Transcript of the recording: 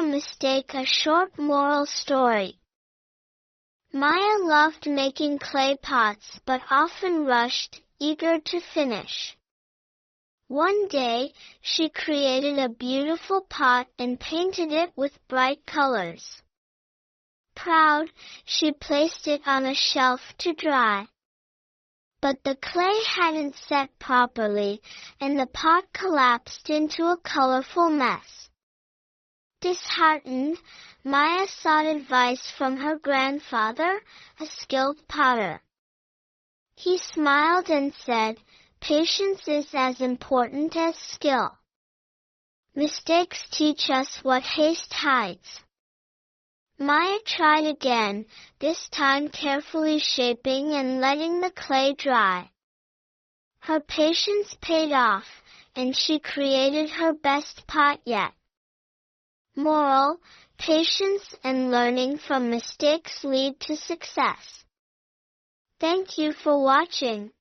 from mistake a short moral story. Maya loved making clay pots but often rushed, eager to finish. One day, she created a beautiful pot and painted it with bright colors. Proud, she placed it on a shelf to dry. But the clay hadn't set properly, and the pot collapsed into a colorful mess. Disheartened, Maya sought advice from her grandfather, a skilled potter. He smiled and said, "Patience is as important as skill. Mistakes teach us what haste hides." Maya tried again, this time carefully shaping and letting the clay dry. Her patience paid off, and she created her best pot yet. Moral: patience and learning from mistakes lead to success. Thank you for watching.